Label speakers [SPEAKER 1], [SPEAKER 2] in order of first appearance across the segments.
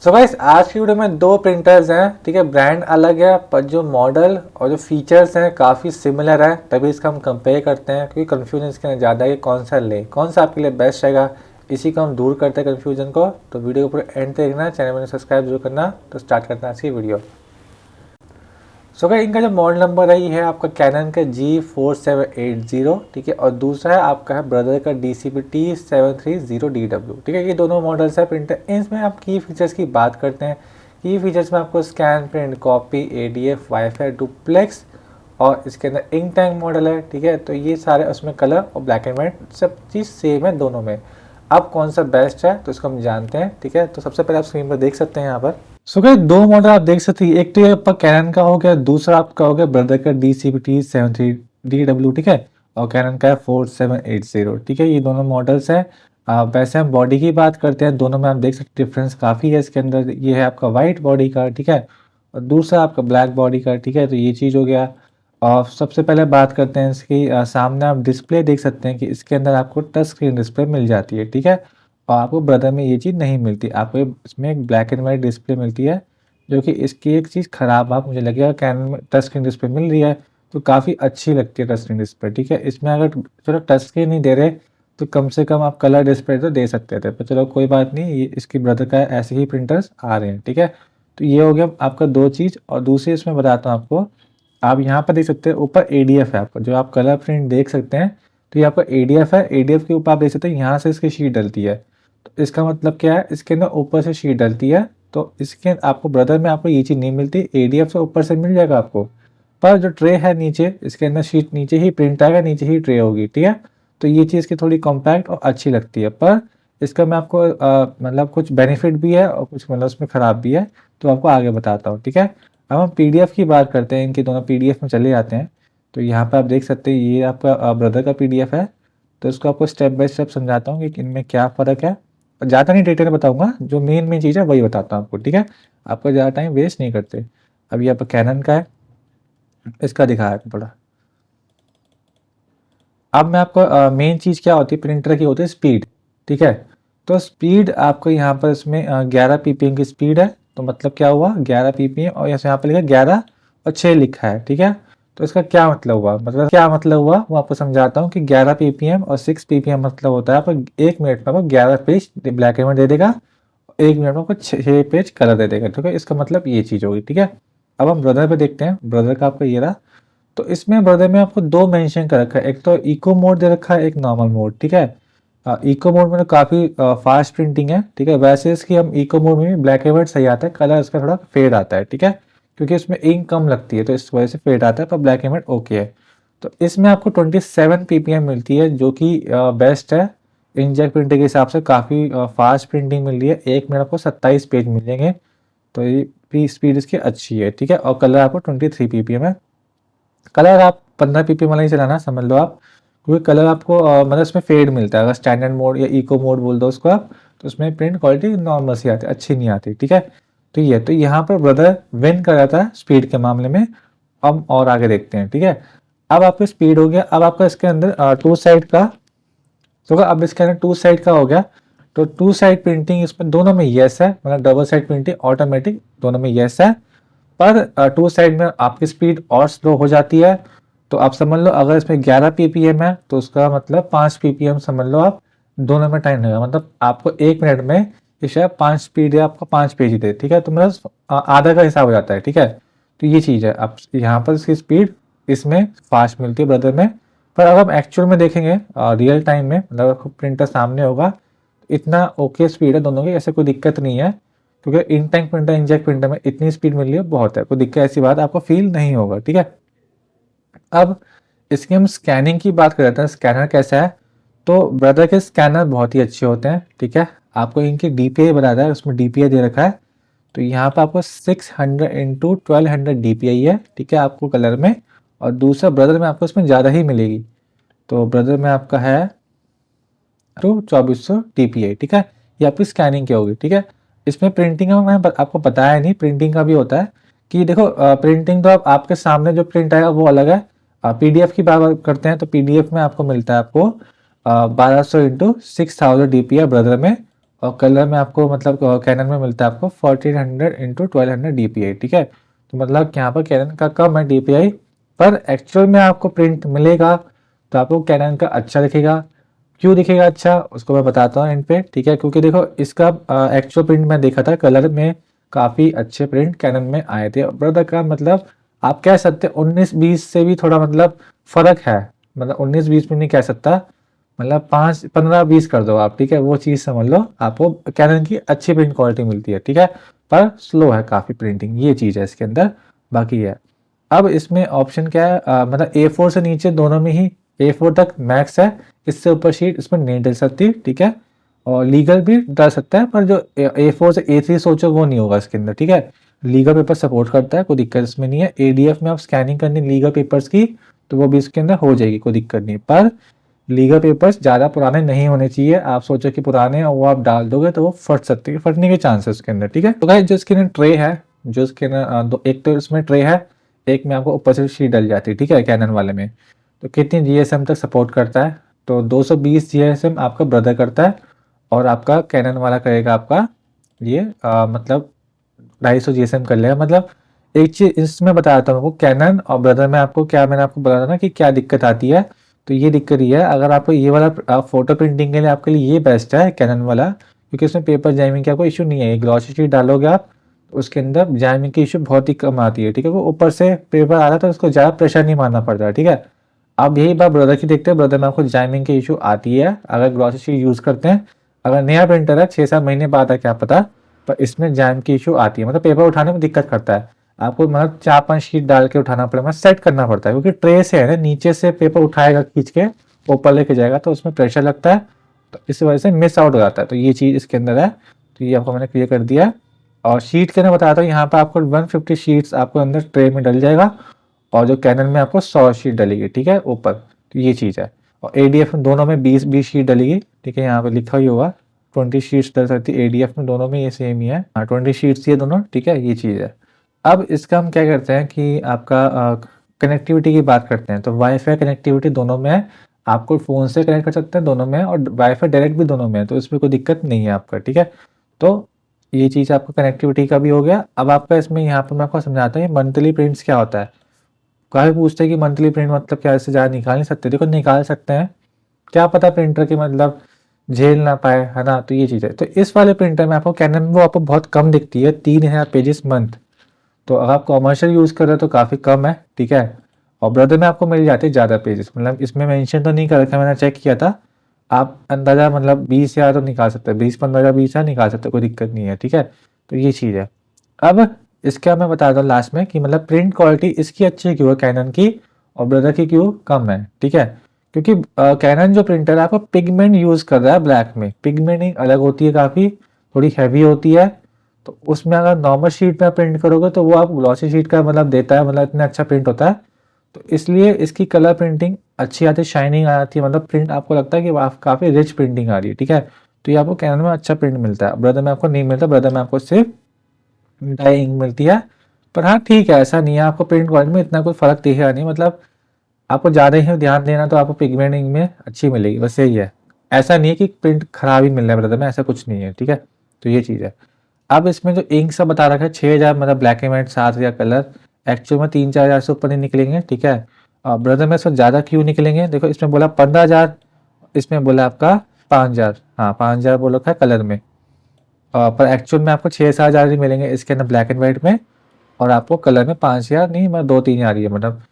[SPEAKER 1] So guys आज की video में दो प्रिंटर्स हैं। ठीक है, ब्रांड अलग है पर जो मॉडल और जो फीचर्स हैं काफ़ी सिमिलर है, तभी इसका हम कंपेयर करते हैं क्योंकि कन्फ्यूजन इसके अंदर ज़्यादा है कि कौन सा ले, कौन सा आपके लिए बेस्ट रहेगा। इसी को हम दूर करते हैं कन्फ्यूजन को। तो वीडियो को पूरे एंड तक देखना, चैनल में सब्सक्राइब जरूर करना। तो स्टार्ट करते हैं आज की वीडियो। सो गाइस इनका जो मॉडल नंबर है ये है आपका कैनन का G4780। ठीक है, और दूसरा है आपका है ब्रदर का DCP-T730DW। ठीक है, ये दोनों मॉडल्स है प्रिंटर। इसमें आप की फीचर्स की बात करते हैं। की फीचर्स में आपको scan, print, copy, ADF, wifi, duplex और इसके अंदर इंक टैंक मॉडल है। ठीक है, तो ये सारे उसमें कलर और ब्लैक एंड वाइट सब चीज़ सेम है दोनों में। अब कौन सा बेस्ट है तो इसको हम जानते हैं। ठीक है, तो सबसे पहले आप स्क्रीन पर देख सकते हैं यहाँ पर। सो गाइस दो मॉडल आप देख सकते हैं, एक तो ये आपका कैनन का हो गया, दूसरा आपका हो गया ब्रदर का DCP-T730DW। ठीक है, और कैनन का है 4780। ठीक है, ये दोनों मॉडल्स हैं। वैसे हम बॉडी की बात करते हैं, दोनों में आप देख सकते हैं डिफरेंस काफ़ी है इसके अंदर। ये है आपका वाइट बॉडी का, ठीक है, और दूसरा आपका ब्लैक बॉडी का। ठीक है, तो ये चीज़ हो गया। और सबसे पहले बात करते हैं इसकी सामने आप डिस्प्ले देख सकते हैं कि इसके अंदर आपको टच स्क्रीन डिस्प्ले मिल जाती है। ठीक है, और आपको ब्रदर में ये चीज़ नहीं मिलती, आपको इसमें एक ब्लैक एंड वाइट डिस्प्ले मिलती है, जो कि इसकी एक चीज़ ख़राब आप मुझे लगेगा। कैनन में टच स्क्रीन डिस्प्ले मिल रही है तो काफ़ी अच्छी लगती है टच स्क्रीन डिस्प्ले। ठीक है, इसमें अगर चलो टच स्क्रीन नहीं दे रहे तो कम से कम आप कलर डिस्प्ले तो दे सकते थे, पर चलो कोई बात नहीं, ये इसकी ब्रदर का ऐसे ही प्रिंटर्स आ रहे हैं। ठीक है, तो ये हो गया आपका दो चीज़। और दूसरी इसमें बताता हूँ आपको, आप यहाँ पर देख सकते हैं ऊपर ADF है आपका, जो आप कलर प्रिंट देख सकते हैं। तो ये आपका ADF है, ADF के ऊपर आप देख सकते हैं यहाँ से इसकी शीट डलती है। तो इसका मतलब क्या है, इसके अंदर ऊपर से शीट डलती है। तो इसके आपको ब्रदर में आपको ये चीज़ नहीं मिलती, ADF से ऊपर से मिल जाएगा आपको, पर जो ट्रे है नीचे, इसके अंदर शीट नीचे ही प्रिंट आएगा, नीचे ही ट्रे होगी। ठीक है, तो ये चीज़ की थोड़ी कॉम्पैक्ट और अच्छी लगती है, पर इसका मैं आपको मतलब कुछ बेनिफिट भी है और कुछ मतलब उसमें ख़राब भी है, तो आपको आगे बताता हूँ। ठीक है, अब हम PDF की बात करते हैं, इनके दोनों PDF में चले जाते हैं। तो यहाँ पर आप देख सकते हैं ये आपका ब्रदर का PDF है। तो इसको आपको स्टेप बाय स्टेप समझाता हूँ कि इनमें क्या फ़र्क है। ज़्यादा नहीं डिटेल में बताऊँगा, जो मेन चीज़ है वही बताता हूँ आपको। ठीक है, आपका ज़्यादा टाइम वेस्ट नहीं करते। अब ये आपका कैनन का है, इसका दिखाया है थोड़ा। अब मैं आपको मेन चीज़ क्या होती है प्रिंटर की, होती है स्पीड। ठीक है, तो स्पीड आपको यहाँ पर इसमें 11 PPM की स्पीड है। तो मतलब क्या हुआ 11 PPM, और यहाँ पे लिखा 11 और 6 लिखा है। ठीक है, तो इसका क्या मतलब हुआ, वो आपको समझाता हूँ कि 11 PPM और 6 PPM मतलब होता है आपको 1 मिनट में आपको 11 पेज ब्लैक एंड व्हाइट दे देगा, 1 मिनट में आपको 6 पेज कलर दे देगा। ठीक है, इसका मतलब ये चीज़ होगी। ठीक है, अब हम ब्रदर पे देखते हैं, ब्रदर का आपका ये रहा। तो इसमें ब्रदर में आपको दो मेंशन कर रखा है, एक तो इको मोड दे रखा है, एक नॉर्मल मोड। ठीक है, इको मोड में तो काफ़ी फास्ट प्रिंटिंग है। ठीक है, वैसे इसकी हम इको मोड में भी ब्लैक एंड वाइट सही आता है, कलर इसका थोड़ा फेड आता है। ठीक है, क्योंकि इसमें इंक कम लगती है तो इस वजह से फेड आता है, पर ब्लैक एंड वाइट ओके है। तो इसमें आपको 27 PPM मिलती है, जो कि बेस्ट है। इंकजेट प्रिंटर के हिसाब से काफ़ी फास्ट प्रिंटिंग मिल रही है, 1 मिनट आपको 27 पेज मिल जाएंगे। तो ये स्पीड इसकी अच्छी है। ठीक है, और कलर आपको 23 PPM है। कलर आप 15 PPM वाला ही चलाना समझ लो आप, क्योंकि कलर आपको मतलब इसमें फेड मिलता है। अगर स्टैंडर्ड मोड या इको मोड बोल दो उसको आप, तो उसमें प्रिंट क्वालिटी नॉर्मल सी आती है, अच्छी नहीं आती। ठीक है, तो ये तो यहाँ पर ब्रदर विन कर जाता है स्पीड के मामले में। अब और आगे देखते हैं। ठीक है, अब आपका स्पीड हो गया। अब आपका इसके अंदर टू साइड का, तो अब इसके अंदर टू साइड का हो गया। तो टू साइड प्रिंटिंग इसमें दोनों में येस है, मतलब डबल साइड प्रिंटिंग ऑटोमेटिक दोनों में येस है। पर टू साइड में आपकी स्पीड और स्लो हो जाती है। तो आप समझ लो अगर इसमें 11 PPM है तो उसका मतलब 5 PPM समझ लो आप, दोनों में टाइम लगेगा। मतलब आपको 1 मिनट में ये शायद 5 स्पीड है, आपका 5 पेज ही दे। ठीक है, तो मतलब आधा का हिसाब हो जाता है। ठीक है, तो ये चीज़ है। आप यहाँ पर इसकी स्पीड इसमें फास्ट मिलती है ब्रदर में। पर अगर हम एक्चुअल में देखेंगे रियल टाइम में, मतलब आपको प्रिंटर सामने होगा, इतना ओके स्पीड है दोनों की, ऐसे कोई दिक्कत नहीं है। क्योंकि इन टैंक प्रिंटर, इंकजेट प्रिंटर में इतनी स्पीड मिल रही है, बहुत है, कोई दिक्कत ऐसी बात आपको फील नहीं होगा। ठीक है, अब इसकी हम स्कैनिंग की बात कर रहे थे, स्कैनर कैसा है। तो ब्रदर के स्कैनर बहुत ही अच्छे होते हैं। ठीक है, आपको इनकी DPI बताता है, उसमें DPI दे रखा है। तो यहाँ पर आपको 600x1200 DPI है। ठीक है, आपको कलर में, और दूसरा ब्रदर में आपको इसमें ज़्यादा ही मिलेगी। तो ब्रदर में आपका है तो 2400 DPI। ठीक है, ये आपकी स्कैनिंग की होगी। ठीक है, इसमें प्रिंटिंग का मैं आपको बताया नहीं, प्रिंटिंग का भी होता है कि देखो प्रिंटिंग तो आपके सामने जो प्रिंट आएगा वो अलग है। PDF की बात करते हैं तो PDF में आपको मिलता है आपको 1200 × 6000 DPI ब्रदर में, और कलर में आपको मतलब कैनन में मिलता है आपको 1400 इंटू 1200 DPI, ठीक है। तो मतलब यहाँ पर कैनन का कम है DPI, पर एक्चुअल में आपको प्रिंट मिलेगा तो आपको कैनन का अच्छा दिखेगा। क्यों दिखेगा अच्छा, उसको मैं बताता हूँ एंड पे, ठीक है। क्योंकि देखो इसका एक्चुअल प्रिंट मैं देखा था, कलर में काफ़ी अच्छे प्रिंट कैनन में आए थे। ब्रदर का मतलब आप कह सकते हैं 19-20 से भी थोड़ा मतलब फ़र्क है, मतलब 19-20 में नहीं कह सकता, मतलब 5-15-20 कर दो आप, ठीक है। वो चीज़ समझ लो, आपको कैनन की अच्छी प्रिंट क्वालिटी मिलती है, ठीक है। पर स्लो है काफ़ी प्रिंटिंग, ये चीज़ है इसके अंदर, बाकी है। अब इसमें ऑप्शन क्या है, मतलब A4 से नीचे दोनों में ही, A4 तक मैक्स है, इससे ऊपर शीट इसमें नहीं डल सकती, ठीक है। और लीगल भी डल सकता है, पर जो A4 से A3 सोचो वो नहीं होगा इसके अंदर, ठीक है। लीगल पेपर सपोर्ट करता है, कोई दिक्कत इसमें नहीं है। ADF में आप स्कैनिंग करनी लीगल पेपर्स की तो वो भी इसके अंदर हो जाएगी, कोई दिक्कत नहीं। पर लीगल पेपर्स ज़्यादा पुराने नहीं होने चाहिए। आप सोचो कि पुराने हैं और वो आप डाल दोगे तो वो फट सकते हैं, फटने के चांसेस उसके अंदर, ठीक है। तो गाइस जो इसके अंदर ट्रे है, जो इसके अंदर दो, एक तो इसमें ट्रे है, एक में आपको ऊपर से शीट डल जाती है, ठीक है, कैनन वाले में। तो कितनी GSM तक सपोर्ट करता है, तो 220 GSM आपका ब्रदर करता है, और आपका कैनन वाला करेगा आपका ये मतलब 250 GSM कर लेगा। मतलब एक चीज़ इसमें बता देता हूँ आपको, कैनन और ब्रदर में आपको क्या, मैंने आपको बताया ना कि क्या दिक्कत आती है। तो ये दिक्कत ये है, अगर आपको ये वाला फोटो प्रिंटिंग के लिए आपके लिए ये बेस्ट है कैनन वाला, क्योंकि इसमें पेपर जैमिंग का कोई इशू नहीं है। ये ग्लॉसी शीट डालोगे आप, तो उसके अंदर जैमिंग की इशू बहुत ही कम आती है, ठीक है। वो ऊपर से पेपर आ रहा है तो उसको ज़्यादा प्रेशर नहीं मारना पड़ता है, ठीक है। अब यही बात ब्रदर की देखते हैं, ब्रदर में आपको जैमिंग की इशू आती है अगर ग्लॉसी शीट यूज़ करते हैं। अगर नया प्रिंटर है 6-7 महीने बाद है क्या पता, पर इसमें जैम की इशू आती है, मतलब पेपर उठाने में दिक्कत करता है। आपको मतलब 4-5 शीट डाल के उठाना पड़ेगा, सेट करना पड़ता है, क्योंकि ट्रे से है ना, नीचे से पेपर उठाएगा खींच के ऊपर लेके जाएगा तो उसमें प्रेशर लगता है, तो इस वजह से मिस आउट हो जाता है। तो ये चीज़ इसके अंदर है, तो ये आपको मैंने क्लियर कर दिया है। और शीट के अंदर बताता हूँ, यहाँ पर आपको 150 शीट्स आपको अंदर ट्रे में डल जाएगा, और जो कैनन में आपको 100 शीट डलेगी, ठीक है, ऊपर। तो ये चीज़ है। और ADF में दोनों में 20-20 शीट डलेगी, ठीक है, यहाँ पे लिखा ही होगा 20 शीट्स डल सकती है। ADF में दोनों में ये सेम ही है, हाँ 20 शीट्स ये दोनों, ठीक है, ये चीज़ है। अब इसका हम क्या करते हैं कि आपका कनेक्टिविटी की बात करते हैं। तो वाईफाई कनेक्टिविटी दोनों में है, आपको फ़ोन से कनेक्ट कर सकते हैं दोनों में, और वाईफाई डायरेक्ट भी दोनों में है, तो इसमें कोई दिक्कत नहीं है आपका, ठीक है। तो ये चीज़ आपका कनेक्टिविटी का भी हो गया। अब आपका इसमें यहाँ पर मैं आपको समझाता हूँ मंथली प्रिंट्स क्या होता है। काफ़ी पूछते हैं कि मंथली प्रिंट मतलब क्या, इससे ज़्यादा निकाल नहीं सकते। देखो निकाल सकते हैं, क्या पता प्रिंटर की मतलब झेल ना पाए, है ना। तो ये चीज़ है। तो इस वाले प्रिंटर में आपको कैनन वो आपको बहुत कम दिखती है, 3000 पेजेस मंथ। तो अगर आप कॉमर्शियल यूज़ कर रहे हो तो काफ़ी कम है, ठीक है। और ब्रदर में आपको मिल जाते हैं ज़्यादा पेजेस, मतलब इसमें मेंशन तो नहीं कर रखा, मैंने चेक किया था। आप अंदाज़ा मतलब 20,000 तो निकाल सकते हैं, 20-15,000 20,000 निकाल सकते हो, कोई दिक्कत नहीं है, ठीक है। तो ये चीज़ है। अब इसका मैं बता दूँ लास्ट में कि मतलब प्रिंट क्वालिटी इसकी अच्छी क्यों है कैनन की, और ब्रदर की क्यों कम है, ठीक है। क्योंकि कैनन जो प्रिंटर है आपका पिगमेंट यूज़ कर रहा है ब्लैक में, पिगमेंटिंग अलग होती है, काफ़ी थोड़ी हैवी होती है। तो उसमें अगर नॉर्मल शीट में प्रिंट करोगे तो वो आप ग्लॉसी शीट का मतलब देता है, मतलब इतना अच्छा प्रिंट होता है। तो इसलिए इसकी कलर प्रिंटिंग अच्छी आती है, शाइनिंग आती है, मतलब प्रिंट आपको लगता है कि काफ़ी रिच प्रिंटिंग आ रही है, ठीक है। तो ये आपको कैनन में अच्छा प्रिंट मिलता है, ब्रदर में आपको नहीं मिलता। ब्रदर में आपको सिर्फ डाई इंक मिलती है। पर हाँ ठीक है, ऐसा नहीं है, आपको प्रिंट क्वालिटी में इतना कोई फ़र्क दिखेगा नहीं, मतलब आपको ज़्यादा ही ध्यान देना तो आपको पिगमेंट इंक में अच्छी मिलेगी, बस यही है। ऐसा नहीं है कि प्रिंट खराब ही मिल रहा है ब्रदर में, ऐसा कुछ नहीं है, ठीक है। तो ये चीज़ है। अब इसमें जो इंक सब बता रखा है 6,000 मतलब black and white 7,000 colour, actual में 3-4 हज़ार से ऊपर नहीं निकलेंगे, ठीक है। ब्रदर में इसमें ज़्यादा क्यों निकलेंगे, देखो इसमें बोला 15,000, इसमें बोला आपका 5,000, हाँ 5,000 बोल रखा है कलर में। पर एक्चुअल में आपको 6-7 हज़ार ही मिलेंगे इसके अंदर ब्लैक एंड वाइट में, और आपको कलर में 5,000 नहीं, मतलब 2-3 हज़ार ही है, मतलब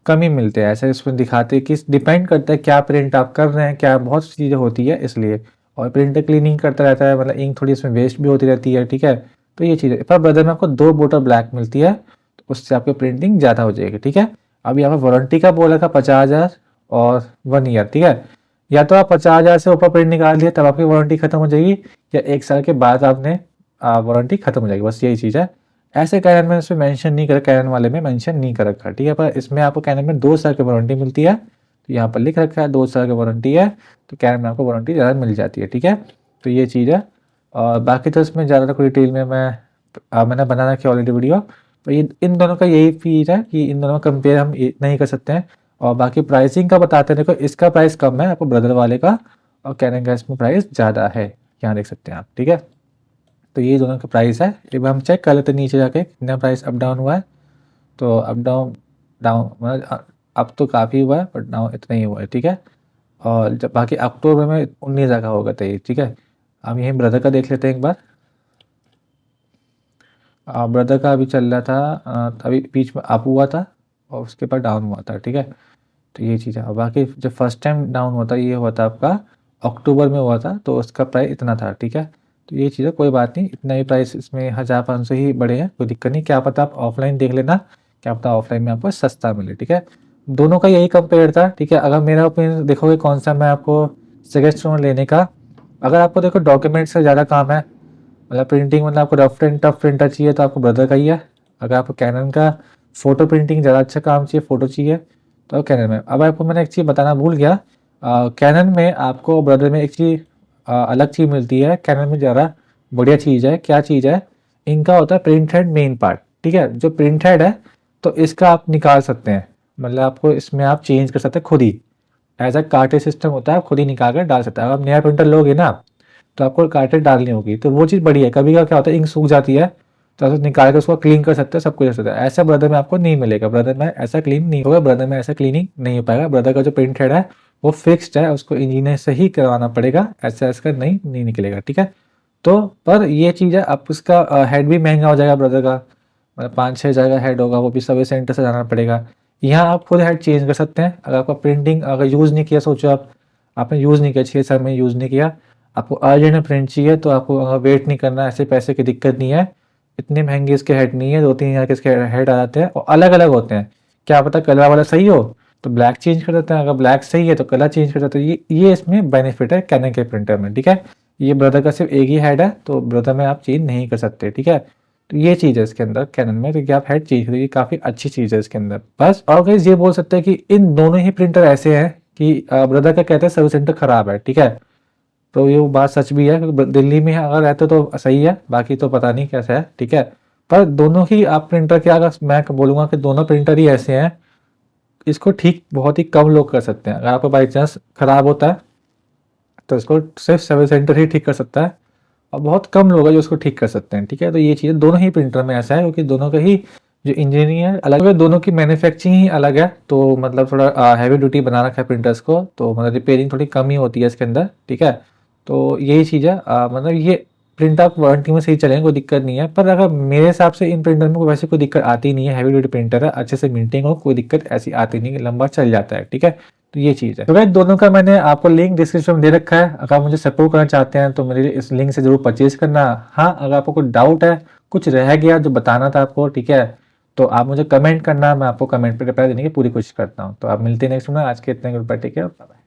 [SPEAKER 1] कम ही मिलते हैं ऐसे। इसमें दिखाते हैं कि डिपेंड करता है क्या प्रिंट आप कर रहे हैं, क्या बहुत सी चीज़ें होती है इसलिए। और प्रिंटर क्लीनिंग करता रहता है, मतलब इंक थोड़ी इसमें वेस्ट भी होती रहती है, ठीक है। तो ये चीज़ है। पर ब्रदर में आपको 2 बोतल ब्लैक मिलती है, तो उससे आपकी प्रिंटिंग ज़्यादा हो जाएगी, ठीक है। अब यहाँ पर वारंटी का बोला था 50,000 और 1 ईयर, ठीक है। या तो आप 50,000 से ऊपर प्रिंट निकाल लिए तब आपकी वारंटी खत्म हो जाएगी, या 1 साल के बाद आपने वारंटी खत्म हो जाएगी, बस यही चीज़ है। ऐसे कैनन में इसमें मेंशन नहीं कर, कैनन वाले में मेंशन नहीं कर रखा, ठीक है। पर इसमें आपको कैनन में 2 साल की वारंटी मिलती है, तो यहाँ पर लिख रखा है 2 साल की वारंटी है, तो कैनन में आपको वारंटी ज़्यादा मिल जाती है, ठीक है। तो ये चीज़ है। और बाकी तो इसमें ज़्यादा कोई डिटेल में मैंने बना रखी ऑलरेडी वीडियो। तो ये इन दोनों का यही फीचर है कि इन दोनों का कंपेयर हम नहीं कर सकते हैं। और बाकी प्राइसिंग का बताते हैं, देखो इसका प्राइस कम है आपको ब्रदर वाले का, और कैनन का इसमें प्राइस ज़्यादा है, यहाँ देख सकते हैं आप, ठीक है। तो ये दोनों का प्राइस है। एक बार हम चेक कर लेते हैं नीचे जाके कितना प्राइस अप डाउन हुआ है। तो अप डाउन डाउन मतलब अब तो काफ़ी हुआ है, बट डाउन इतना ही हुआ है, ठीक है। और जब बाकी अक्टूबर में 19,000 का होगा तो ये, ठीक है। हम यहीं ब्रदर का देख लेते हैं एक बार। ब्रदर का अभी चल रहा था, अभी बीच में अप हुआ था और उसके बाद डाउन हुआ था, ठीक है। तो ये चीज़ है। और बाकी जब फर्स्ट टाइम डाउन हुआ था ये हुआ था आपका अक्टूबर में हुआ था, तो उसका प्राइस इतना था, ठीक है। तो ये चीज़ है, कोई बात नहीं, इतना ही प्राइस इसमें 1,500 ही बढ़े हैं, कोई दिक्कत नहीं। क्या पता आप ऑफलाइन देख लेना, क्या पता ऑफलाइन में आपको सस्ता मिले, ठीक है। दोनों का यही कंपेयर था, ठीक है। अगर मेरा ओपिनियन देखोगे कौन सा मैं आपको सजेस्ट करूँ लेने का, अगर आपको देखो डॉक्यूमेंट से ज़्यादा काम है, मतलब प्रिंटिंग, मतलब आपको रफ एंड टफ प्रिंटर चाहिए तो आपको ब्रदर का ही है। अगर आपको कैनन का फोटो प्रिंटिंग ज़्यादा अच्छा काम चाहिए, फोटो चाहिए, तो कैनन में। अब आपको मैंने एक चीज़ बताना भूल गया, कैनन में आपको ब्रदर में एक चीज़ अलग चीज़ मिलती है, कैनन में ज़्यादा बढ़िया चीज़ है। क्या चीज़ है, इनका होता है प्रिंट हेड मेन पार्ट, ठीक है। जो प्रिंट हेड है तो इसका आप निकाल सकते हैं, मतलब आपको इसमें आप चेंज कर सकते हैं खुद ही। एज अ कार्टेज सिस्टम होता है, आप खुद ही निकाल कर डाल सकते हैं। अगर आप नया प्रिंटर लोगे ना तो आपको कार्टेज डालनी होगी, तो वो चीज़ बढ़िया है। कभी का क्या होता है, इंक सूख जाती है तो आप निकाल कर उसको क्लीन कर सकते हैं, सब कुछ कर सकते हैं। ऐसा ब्रदर में आपको नहीं मिलेगा, ब्रदर में ऐसा क्लीन नहीं होगा, ब्रदर में ऐसा क्लीनिंग नहीं हो पाएगा। ब्रदर का जो प्रिंट हेड है वो फिक्स्ड है, उसको इंजीनियर से ही करवाना पड़ेगा, ऐसा ऐसा नहीं निकलेगा, ठीक है। तो पर ये चीज़ है, आप उसका हेड भी महंगा हो जाएगा ब्रदर का, मतलब 5-6 हज़ार का हेड होगा, वो भी सर्विस सेंटर से जाना पड़ेगा। यहाँ आप खुद हेड चेंज कर सकते हैं। अगर आपका प्रिंटिंग अगर यूज़ नहीं किया, सोचो आपने यूज़ नहीं किया, 6 साल में यूज़ नहीं किया, आपको अर्जेंट में प्रिंट चाहिए, तो आपको वेट नहीं करना, ऐसे पैसे की दिक्कत नहीं है। इतने महंगे इसके हेड नहीं है, 2-3 हज़ार के इसके हेड आ जाते हैं और अलग अलग होते हैं। क्या पता कलर वाला सही हो तो ब्लैक चेंज कर देते हैं, अगर ब्लैक सही है तो कलर चेंज कर देते हैं। ये इसमें बेनिफिट है कैनन के प्रिंटर में, ठीक है। ये ब्रदर का सिर्फ एक ही हेड है, तो ब्रदर में आप चेंज नहीं कर सकते, ठीक है। तो ये चीज़ है इसके अंदर कैनन में, तो कि आप हेड चेंज करिए, काफ़ी अच्छी चीज़ है इसके अंदर बस। और गाइस ये बोल सकते हैं कि इन दोनों ही प्रिंटर ऐसे हैं कि ब्रदर का कहते हैं सर्विस सेंटर खराब है, ठीक है। तो ये बात सच भी है, क्योंकि दिल्ली में अगर रहते तो सही है, बाकी तो पता नहीं कैसा है, ठीक है। पर दोनों ही आप प्रिंटर के, अगर मैं बोलूँगा कि दोनों प्रिंटर ही ऐसे हैं, इसको ठीक बहुत ही कम लोग कर सकते हैं। अगर आपका बाई चांस खराब होता है तो इसको सिर्फ सर्विस सेंटर ही ठीक कर सकता है, और बहुत कम लोग हैं जो उसको ठीक कर सकते हैं, ठीक है। तो ये चीज़ें दोनों ही प्रिंटर में ऐसा है, क्योंकि दोनों का ही जो इंजीनियरिंग है अलग है, दोनों की मैन्युफैक्चरिंग ही अलग है। तो मतलब थोड़ा हैवी ड्यूटी बना रखा है प्रिंटर्स को, तो मतलब रिपेयरिंग थोड़ी कम ही होती है इसके अंदर, ठीक है। तो यही चीज़ है, मतलब ये प्रिंटर आप वारंटी में सही चलेंगे, कोई दिक्कत नहीं है। पर अगर मेरे हिसाब से इन प्रिंटर में कोई वैसे कोई दिक्कत आती नहीं है, हैवी ड्यूटी प्रिंटर है, अच्छे से मेंटेन हो, कोई दिक्कत ऐसी आती नहीं है, लंबा चल जाता है, ठीक है। तो ये चीज़ है। तो भाई दोनों का मैंने आपको लिंक डिस्क्रिप्शन में दे रखा है, अगर आप मुझे सपोर्ट करना चाहते हैं तो मेरे इस लिंक से जरूर परचेज करना। हाँ, अगर आपको कुछ डाउट है, कुछ रह गया जो बताना था आपको, ठीक है, तो आप मुझे कमेंट करना, मैं आपको कमेंट पे रिप्लाई देने की पूरी कोशिश करता हूँ। तो आप मिलते हैं नेक्स्ट में, आज के इतने good bye, take care, bye bye.